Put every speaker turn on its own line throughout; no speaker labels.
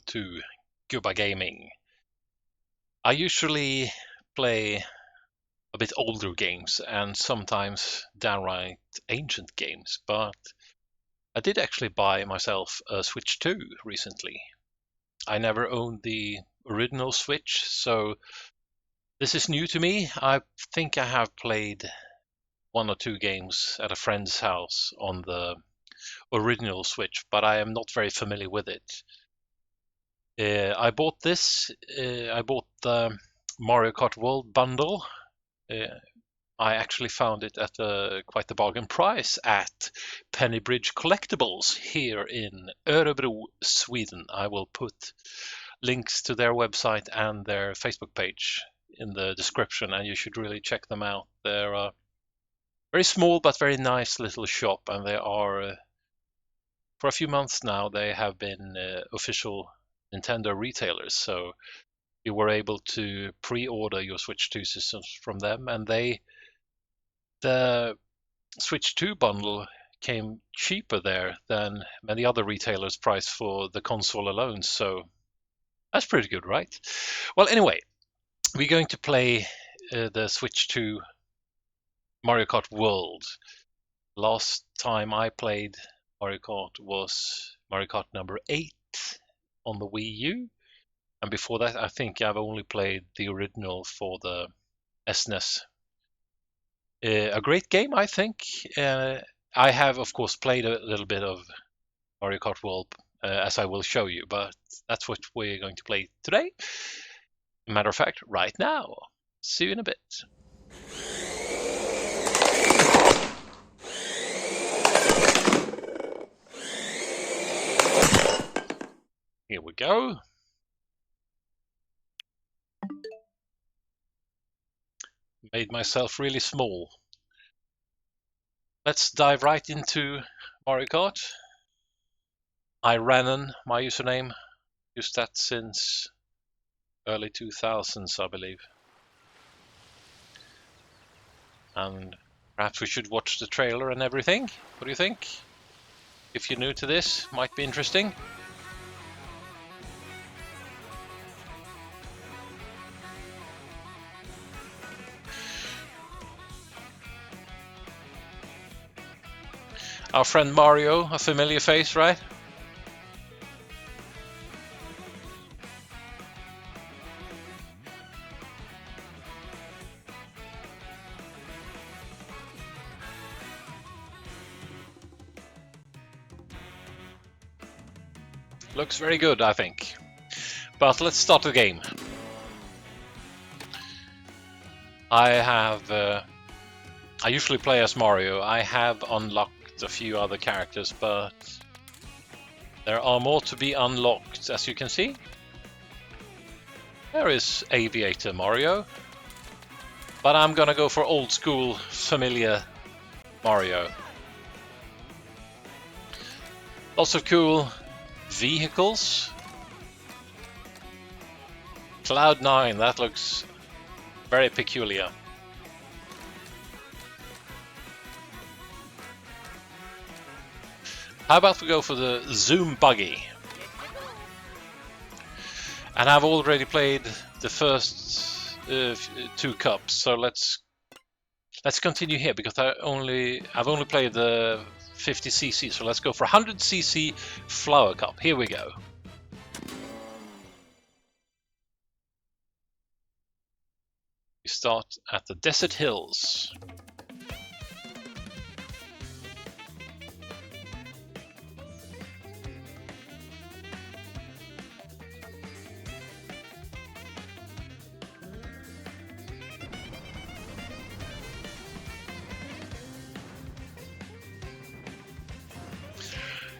to GubbaGaming. I usually play a bit older games and sometimes downright ancient games, but I did actually buy myself a Switch 2 recently. I never owned the original Switch, so this is new to me. I think I have played 1 or 2 games at a friend's house on the original Switch, but I am not very familiar with it. I bought this. I bought the Mario Kart World bundle. I actually found it at quite a bargain price at Pennybridge Collectibles here in Örebro, Sweden. I will put links to their website and their Facebook page in the description, and you should really check them out. They're a very small but very nice little shop, and they are, for a few months now, they have been official Nintendo retailers, so you were able to pre-order your Switch 2 systems from them, and the Switch 2 bundle came cheaper there than many other retailers' price for the console alone, so that's pretty good, right? Well, anyway, we're going to play the Switch 2 Mario Kart World. Last time I played Mario Kart was Mario Kart number 8 on the Wii U, and before that I think I've only played the original for the SNES. A great game, I think. I have, of course, played a little bit of Mario Kart World, as I will show you, but that's what we're going to play today. Matter of fact, right now. See you in a bit. Here we go. Made myself really small. Let's dive right into Mario Kart. Irennen, my username. Used that since early 2000s, I believe. And perhaps we should watch the trailer and everything. What do you think? If you're new to this, might be interesting. Our friend Mario, a familiar face, right? Looks very good, I think. But let's start the game. I usually play as Mario. I have unlocked a few other characters, but there are more to be unlocked, as you can see. There is Aviator Mario, but I'm gonna go for old school familiar Mario. Lots of cool vehicles. Cloud9, that looks very peculiar. How about we go for the Zoom Buggy? And I've already played the first 2 cups, so let's continue here because I've only played the 50cc, so let's go for 100cc Flower Cup. Here we go. We start at the Desert Hills.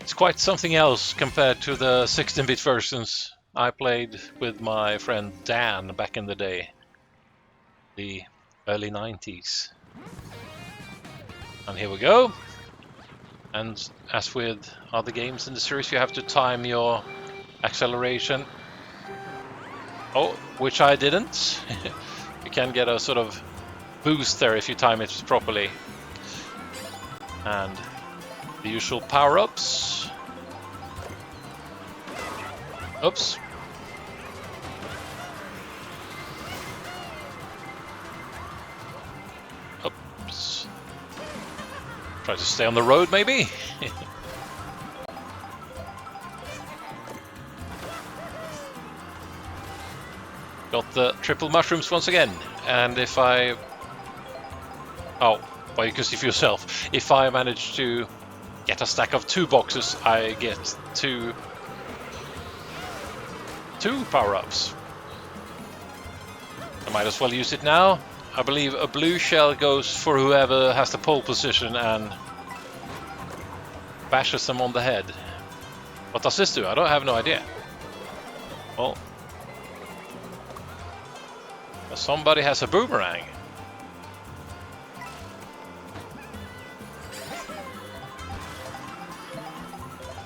It's quite something else compared to the 16-bit versions I played with my friend Dan back in the day, the early 90s. And here we go. And as with other games in the series, you have to time your acceleration. Oh, which I didn't. You can get a sort of boost there if you time it properly. And the usual power-ups. Oops. Oops. Try to stay on the road, maybe? Got the triple mushrooms once again. And if I... Oh, well, you can see for yourself. If I manage to get a stack of 2 boxes, I get two power-ups. I might as well use it now. I believe a blue shell goes for whoever has the pole position and bashes them on the head. What does this do? I don't have no idea. Well, somebody has a boomerang.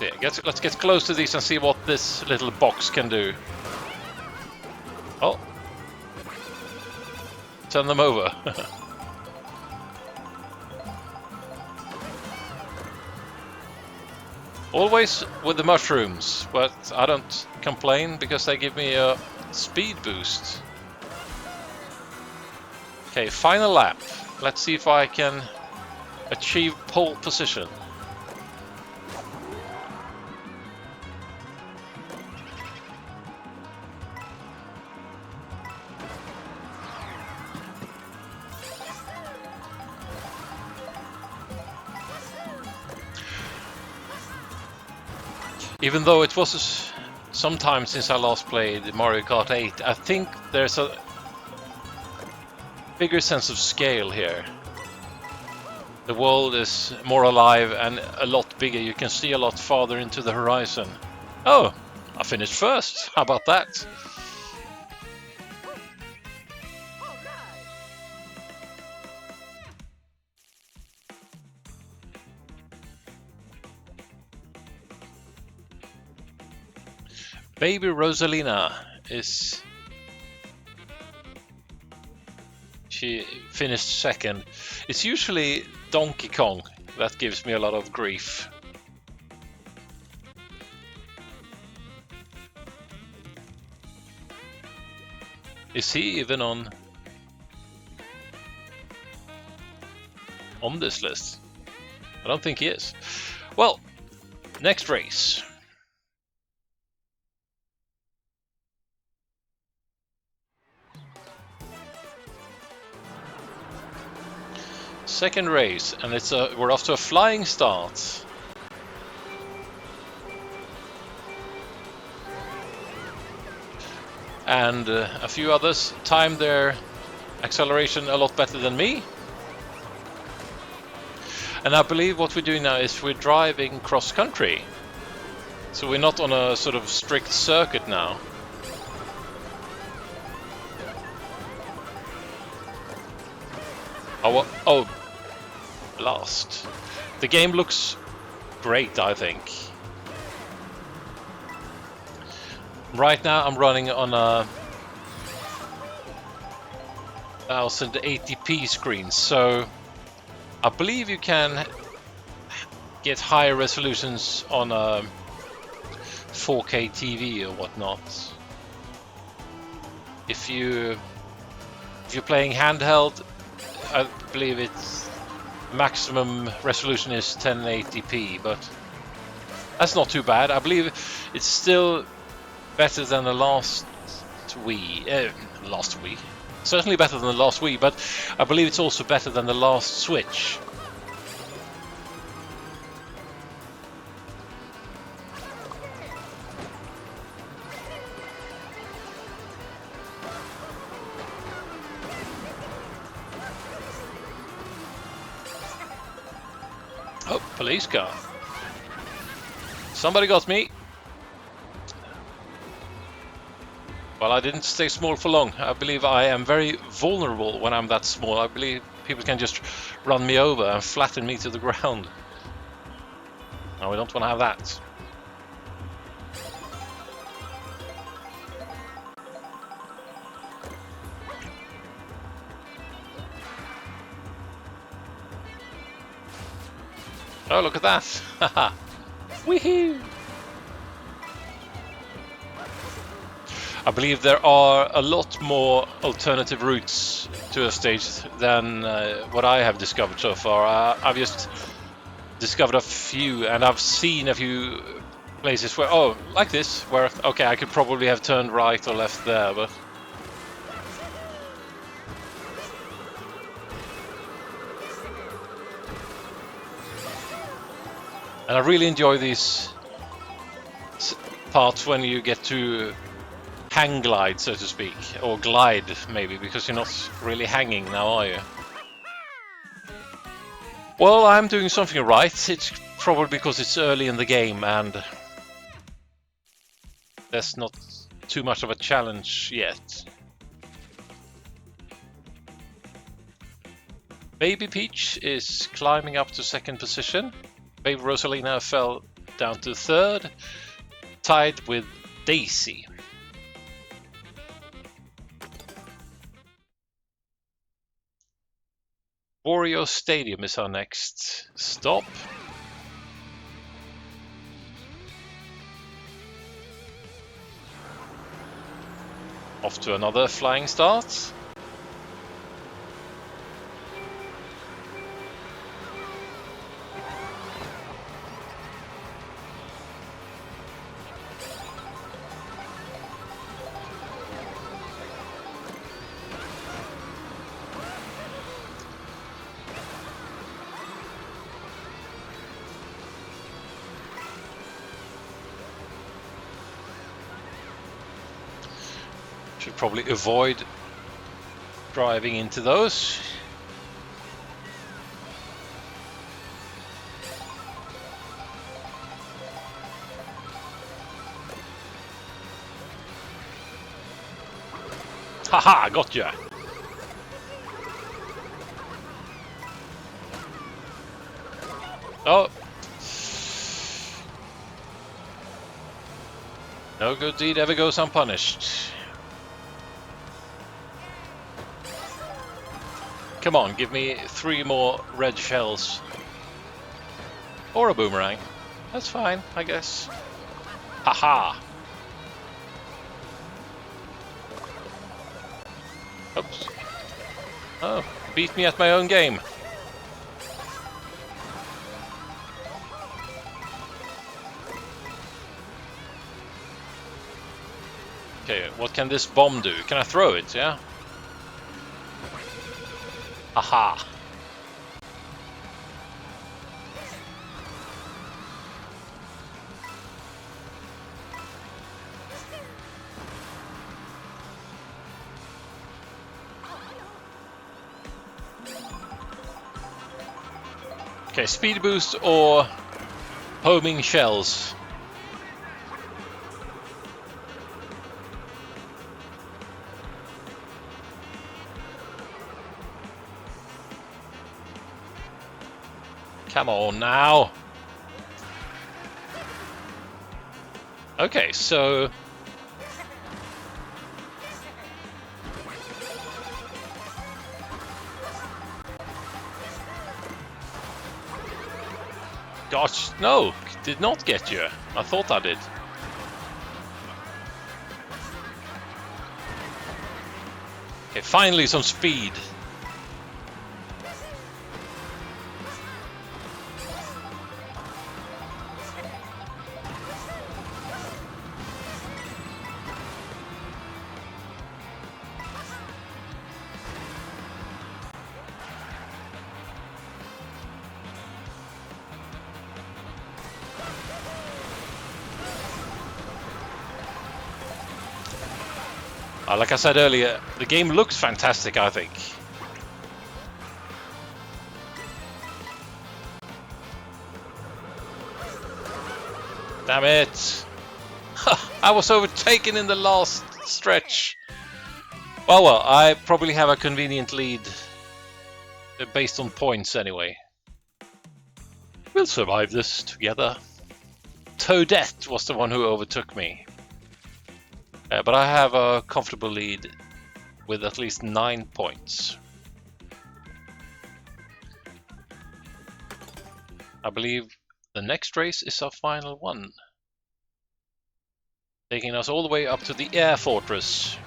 Yeah, let's get close to these and see what this little box can do. Oh. Turn them over. Always with the mushrooms, but I don't complain because they give me a speed boost. Okay, final lap. Let's see if I can achieve pole position. Even though it was some time since I last played Mario Kart 8, I think there's a bigger sense of scale here. The world is more alive and a lot bigger. You can see a lot farther into the horizon. Oh, I finished first. How about that? Baby Rosalina is... She finished second. It's usually Donkey Kong that gives me a lot of grief. Is he even on this list? I don't think he is. Well, next race. Second race, and we're off to a flying start. And a few others timed their acceleration a lot better than me. And I believe what we're doing now is we're driving cross-country. So we're not on a sort of strict circuit now. Oh, last. The game looks great, I think. Right now I'm running on a 1080p screen, so I believe you can get higher resolutions on a 4K TV or whatnot. If you're playing handheld, I believe its maximum resolution is 1080p, but that's not too bad. I believe it's still better than the last Wii. Certainly better than the last Wii, but I believe it's also better than the last Switch. Oh, police car. Somebody got me. Well, I didn't stay small for long. I believe I am very vulnerable when I'm that small. I believe people can just run me over and flatten me to the ground. No, we don't want to have that. Oh, look at that! Haha! Woohoo! I believe there are a lot more alternative routes to a stage than what I have discovered so far. I've just discovered a few, and I've seen a few places where, oh, like this, where, okay, I could probably have turned right or left there, but... And I really enjoy these parts when you get to hang glide, so to speak, or glide maybe, because you're not really hanging now, are you? Well, I'm doing something right. It's probably because it's early in the game and there's not too much of a challenge yet. Baby Peach is climbing up to second position. Baby Rosalina fell down to third, tied with Daisy. Wario Stadium is our next stop. Off to another flying start. Should probably avoid driving into those. Haha, gotcha! Oh! No good deed ever goes unpunished. Come on, give me 3 more red shells. Or a boomerang. That's fine, I guess. Haha! Oops. Oh, beat me at my own game. Okay, what can this bomb do? Can I throw it, yeah? Aha! Okay, speed boost or homing shells. Come on now. Okay, so gosh, no, did not get you. I thought I did. Okay, finally some speed. Like I said earlier, the game looks fantastic, I think. Damn it! I was overtaken in the last stretch. Well, I probably have a convenient lead based on points anyway. We'll survive this together. Toadette was the one who overtook me. But I have a comfortable lead with at least 9 points. I believe the next race is our final one. taking us all the way up to the air fortress.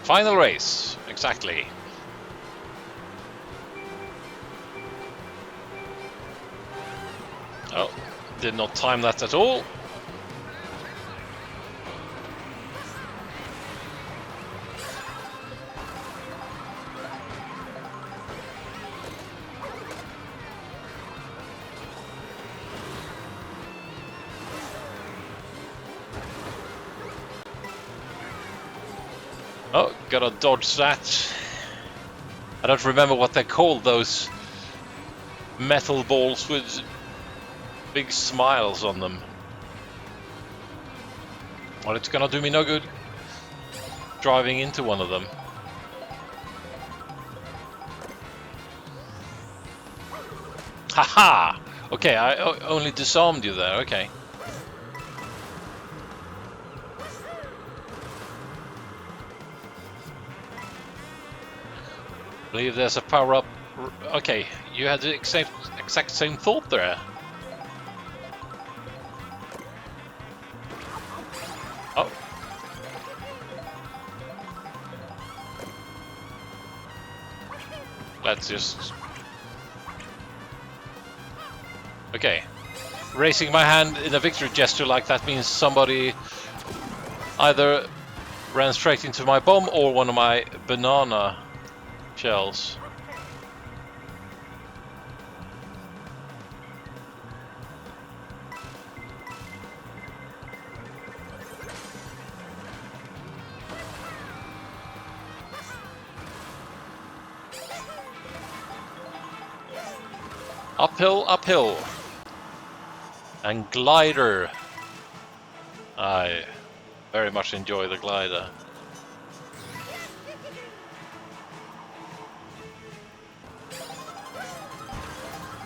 Final race, exactly. Oh, did not time that at all. Oh, gotta dodge that. I don't remember what they called those metal balls with big smiles on them. Well, it's gonna do me no good driving into one of them. Haha! Okay, I only disarmed you there, okay. I believe there's a power-up. Okay, you had the exact same thought there. Oh. Let's just... Okay. Raising my hand in a victory gesture like that means somebody either ran straight into my bomb or one of my banana shells. Uphill, uphill. And glider. I very much enjoy the glider.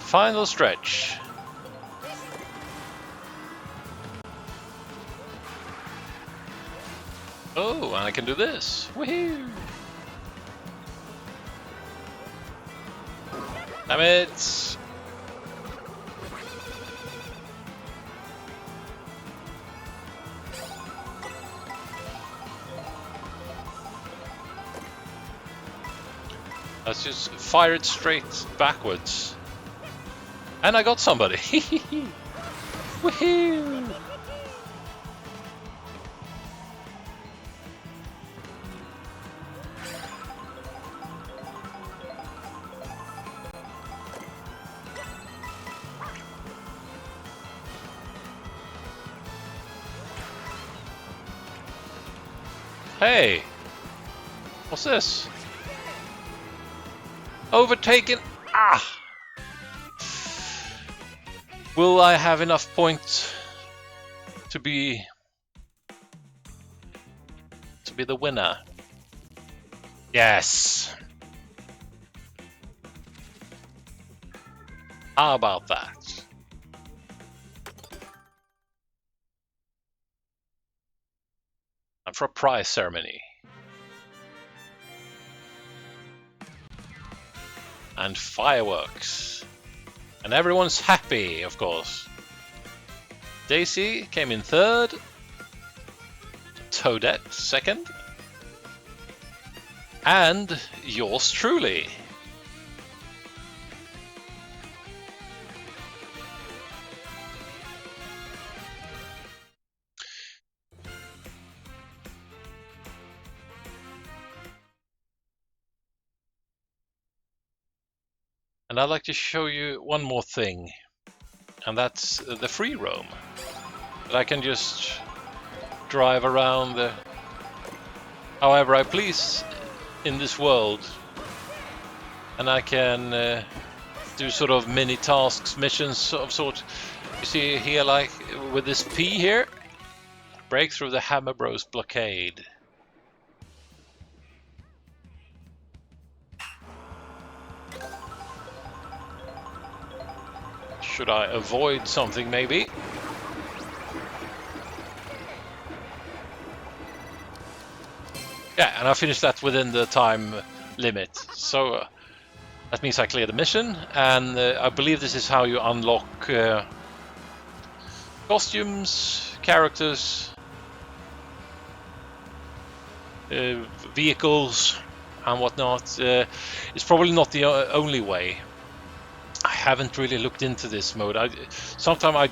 Final stretch. Oh, and I can do this. Woohoo! Damn it! Let's just fire it straight backwards. And I got somebody! Woohoo! Hey! What's this? Overtaken! Ah! Will I have enough points to be the winner? Yes! How about that? And for a prize ceremony. And fireworks. And everyone's happy, of course. Daisy came in third. Toadette second. And yours truly. And I'd like to show you one more thing, and that's the free roam. That I can just drive around however I please in this world, and I can do sort of mini tasks, missions of sort. You see here, like with this P here, break through the Hammer Bros blockade. Should I avoid something, maybe? Yeah, and I finished that within the time limit. So That means I clear the mission, and I believe this is how you unlock costumes, characters, vehicles, and whatnot. It's probably not the only way. I haven't really looked into this mode. Sometimes I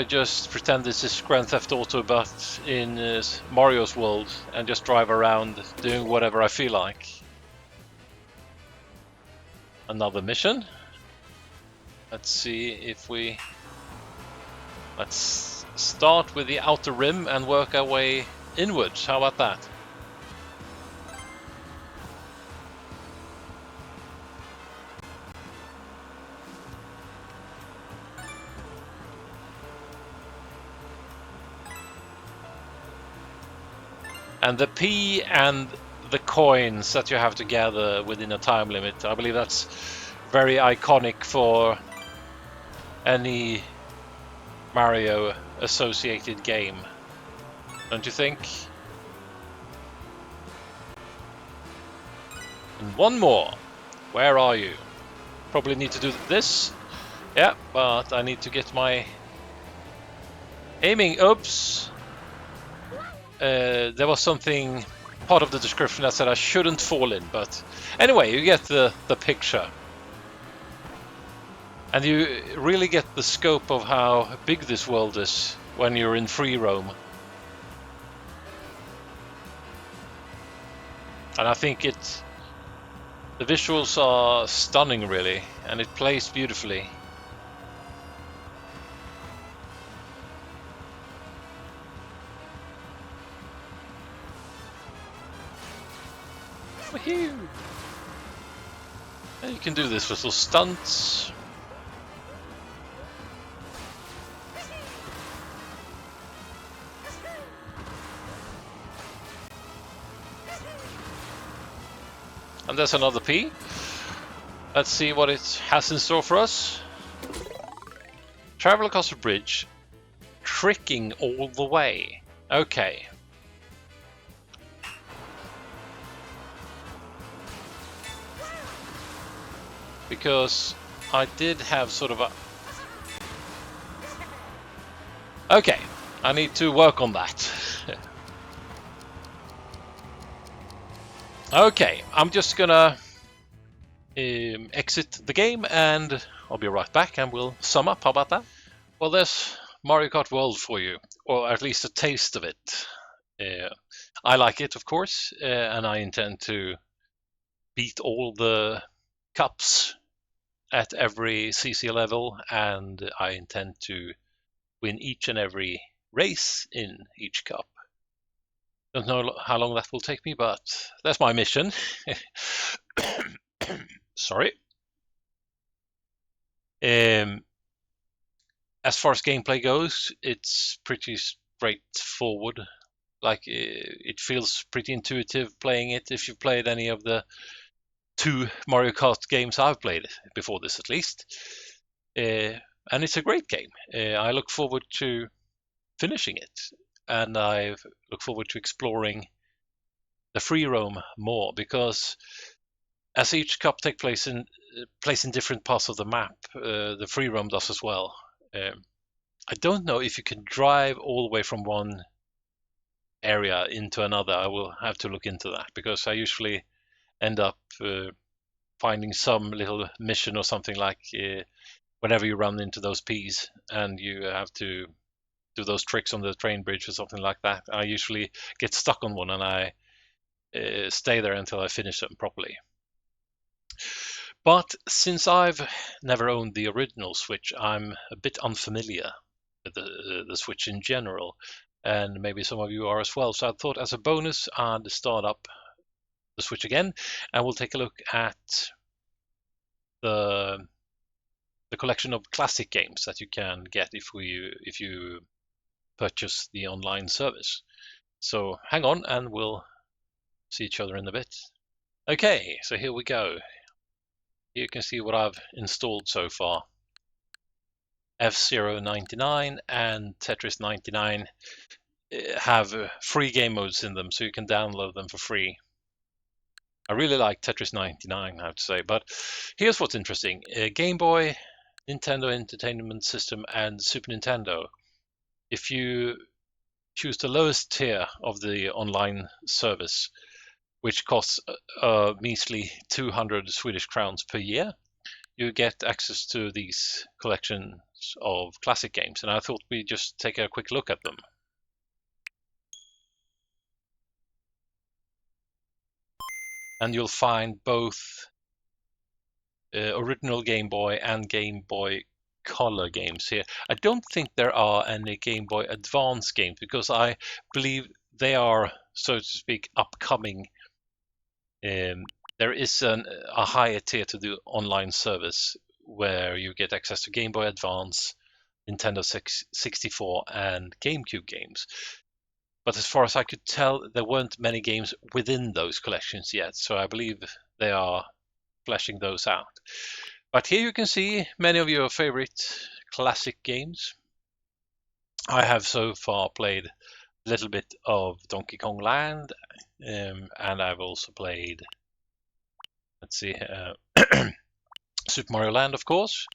just pretend this is Grand Theft Auto, but in Mario's world, and just drive around doing whatever I feel like. Another mission. Let's see if we... Let's start with the outer rim and work our way inwards. How about that? And the P and the coins that you have to gather within a time limit, I believe that's very iconic for any Mario associated game. Don't you think? And one more. Where are you? Probably need to do this. Yeah, but I need to get my aiming. Oops. There was something part of the description that said I shouldn't fall in, but anyway, you get the picture. And you really get the scope of how big this world is when you're in free roam. And I think the visuals are stunning, really, and it plays beautifully. Woohoo! And you can do this little stunts. And there's another P. Let's see what it has in store for us. Travel across the bridge, tricking all the way. Okay. Because I did have sort of a... Okay, I need to work on that. Okay, I'm just gonna exit the game and I'll be right back and we'll sum up. How about that? Well, there's Mario Kart World for you, or at least a taste of it. I like it, of course, and I intend to beat all the cups at every CC level, and I intend to win each and every race in each cup. Don't know how long that will take me, but that's my mission. Sorry. As far as gameplay goes, it's pretty straightforward. Like, it feels pretty intuitive playing it if you've played any of the 2 Mario Kart games I've played before this, at least. And it's a great game. I look forward to finishing it, and I look forward to exploring the free roam more, because as each cup takes place in different parts of the map, the free roam does as well. I don't know if you can drive all the way from one area into another. I will have to look into that, because I usually end up finding some little mission or something, like whenever you run into those P's and you have to do those tricks on the train bridge or something like that. I usually get stuck on one and I stay there until I finish them properly. But since I've never owned the original Switch, I'm a bit unfamiliar with the Switch in general, and maybe some of you are as well. So I thought, as a bonus, I'd start up the Switch again, and we'll take a look at the collection of classic games that you can get if you purchase the online service. So hang on, and we'll see each other in a bit. Okay, so here we go. You can see what I've installed so far. F-Zero 99 and Tetris 99 have free game modes in them, so you can download them for free. I really like Tetris 99, I have to say. But here's what's interesting. Game Boy, Nintendo Entertainment System, and Super Nintendo. If you choose the lowest tier of the online service, which costs a measly 200 Swedish crowns per year, you get access to these collections of classic games. And I thought we'd just take a quick look at them. And you'll find both original Game Boy and Game Boy Color games here. I don't think there are any Game Boy Advance games because I believe they are, so to speak, upcoming. There is a higher tier to the online service where you get access to Game Boy Advance, Nintendo 64, and GameCube games. But as far as I could tell, there weren't many games within those collections yet, so I believe they are fleshing those out. But here you can see many of your favorite classic games. I have so far played a little bit of Donkey Kong Land, and I've also played, let's see, Super Mario Land, of course.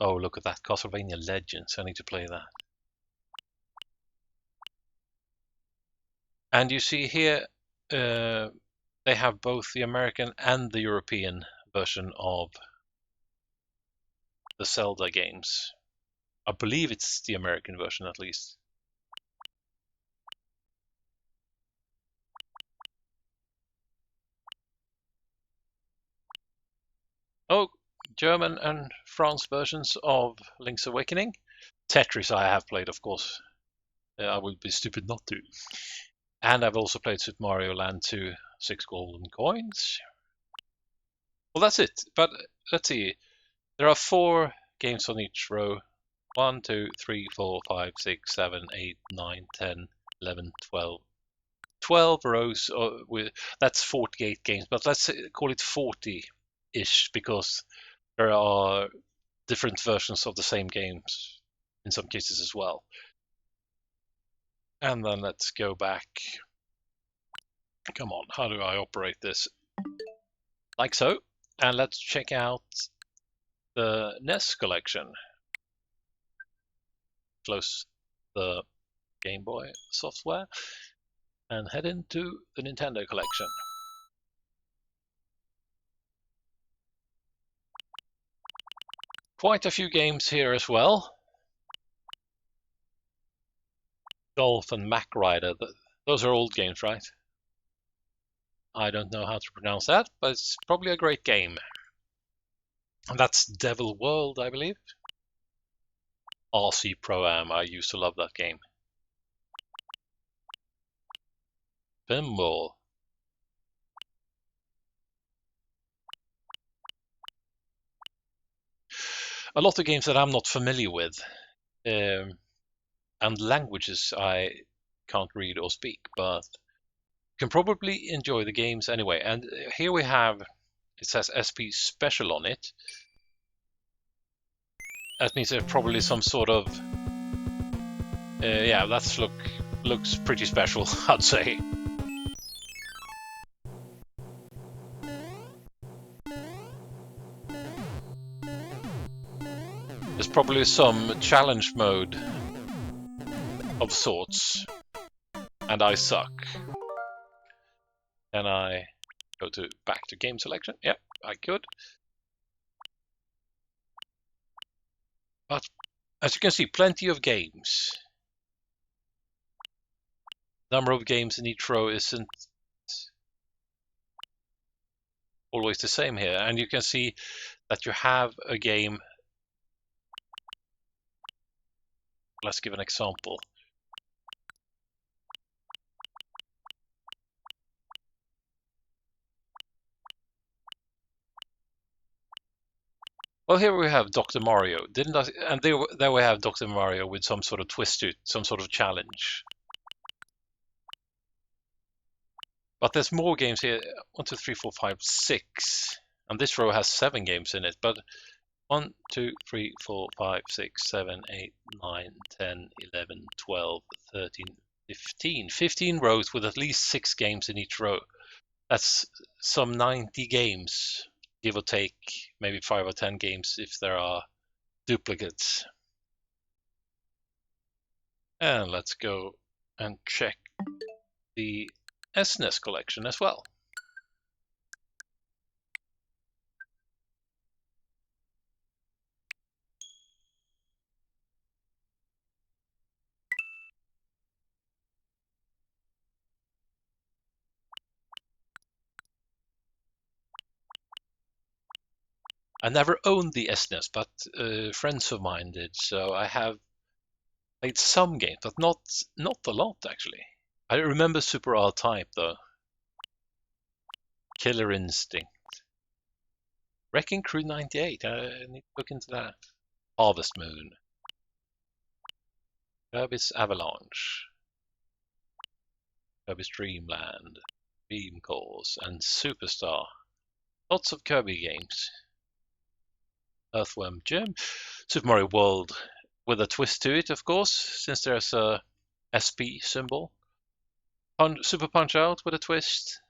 Oh, look at that, Castlevania Legends. I need to play that. And you see here, they have both the American and the European version of the Zelda games. I believe it's the American version at least. Oh, German and France versions of Link's Awakening. Tetris I have played, of course. I would be stupid not to. And I've also played Super Mario Land 2, 6 golden coins. Well, that's it. But let's see. There are 4 games on each row. 1, 2, 3, 4, 5, 6, 7, 8, 9, 10, 11, 12. 12 rows. That's 48 games, but let's call it 40-ish because there are different versions of the same games in some cases as well. And then let's go back. Come on, how do I operate this? Like so. And let's check out the NES collection. Close the Game Boy software and head into the Nintendo collection. Quite a few games here as well. Golf and Mac Rider, those are old games, right? I don't know how to pronounce that, but it's probably a great game. And that's Devil World, I believe. RC Pro-Am, I used to love that game. Pinball. A lot of games that I'm not familiar with. And languages I can't read or speak, but you can probably enjoy the games anyway. And here we have, it says SP Special on it. That means there's probably some sort of, yeah, that looks pretty special, I'd say. There's probably some challenge mode of sorts, and I suck. Can I go back to game selection? Yep, I could. But as you can see, plenty of games. Number of games in each row isn't always the same here, and you can see that you have a game. Let's give an example. Well, here we have Dr. Mario, didn't I? And there we have Dr. Mario with some sort of twist to it, some sort of challenge. But there's more games here. 1, 2, 3, 4, 5, 6. And this row has 7 games in it. But 1, 2, 3, 4, 5, 6, 7, 8, 9, 10, 11, 12, 13, 15. 15 rows with at least 6 games in each row. That's some 90 games, give or take, maybe 5 or 10 games if there are duplicates. And let's go and check the SNES collection as well. I never owned the SNES, but friends of mine did, so I have played some games, but not a lot actually. I remember Super R-Type though. Killer Instinct. Wrecking Crew 98. I need to look into that. Harvest Moon. Kirby's Avalanche. Kirby's Dreamland. Beam Course and Superstar. Lots of Kirby games. Earthworm Jim. Super Mario World with a twist to it, of course, since there's a SP symbol. Super Punch Out with a twist.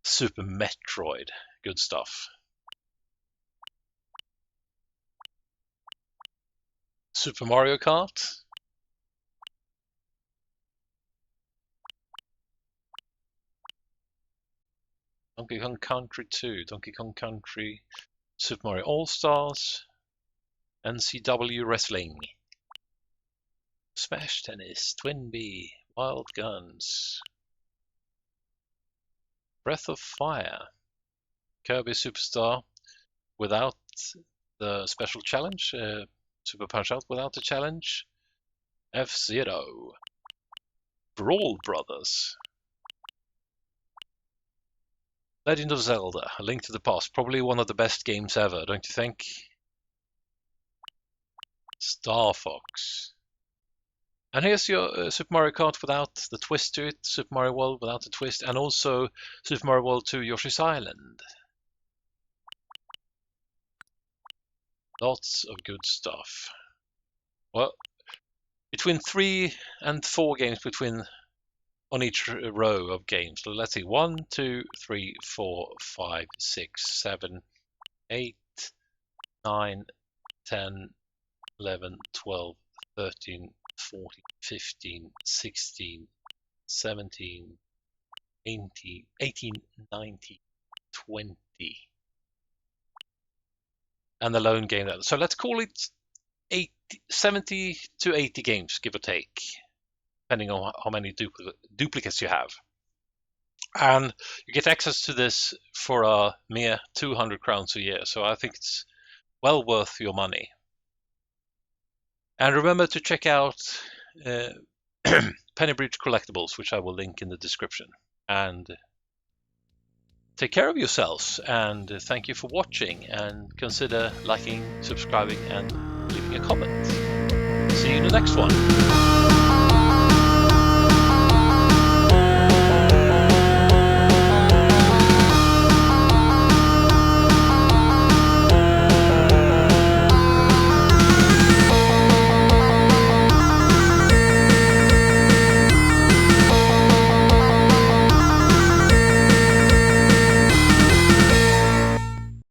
Super Metroid. Good stuff. Super Mario Kart. Donkey Kong Country 2. Donkey Kong Country. Super Mario All-Stars. NCW Wrestling. Smash Tennis. Twin B. Wild Guns. Breath of Fire. Kirby Superstar without the special challenge. Super Punch Out without the challenge. F-Zero. Brawl Brothers. Legend of Zelda, A Link to the Past. Probably one of the best games ever, don't you think? Star Fox. And here's your Super Mario Kart without the twist to it, Super Mario World without the twist, and also Super Mario World 2 Yoshi's Island. Lots of good stuff. Well, between 3 and 4 games on each row of games. So let's see, 1, 2, 3, 4, 5, 6, 7, 8, 9, 10, 11, 12, 13, 14, 15, 16, 17, 18, 19, 20. And the lone game. So let's call it 70 to 80 games, give or take, depending on how many duplicates you have. And you get access to this for a mere 200 crowns a year. So I think it's well worth your money. And remember to check out Pennybridge Collectibles, which I will link in the description. And take care of yourselves, and thank you for watching, and consider liking, subscribing, and leaving a comment. See you in the next one.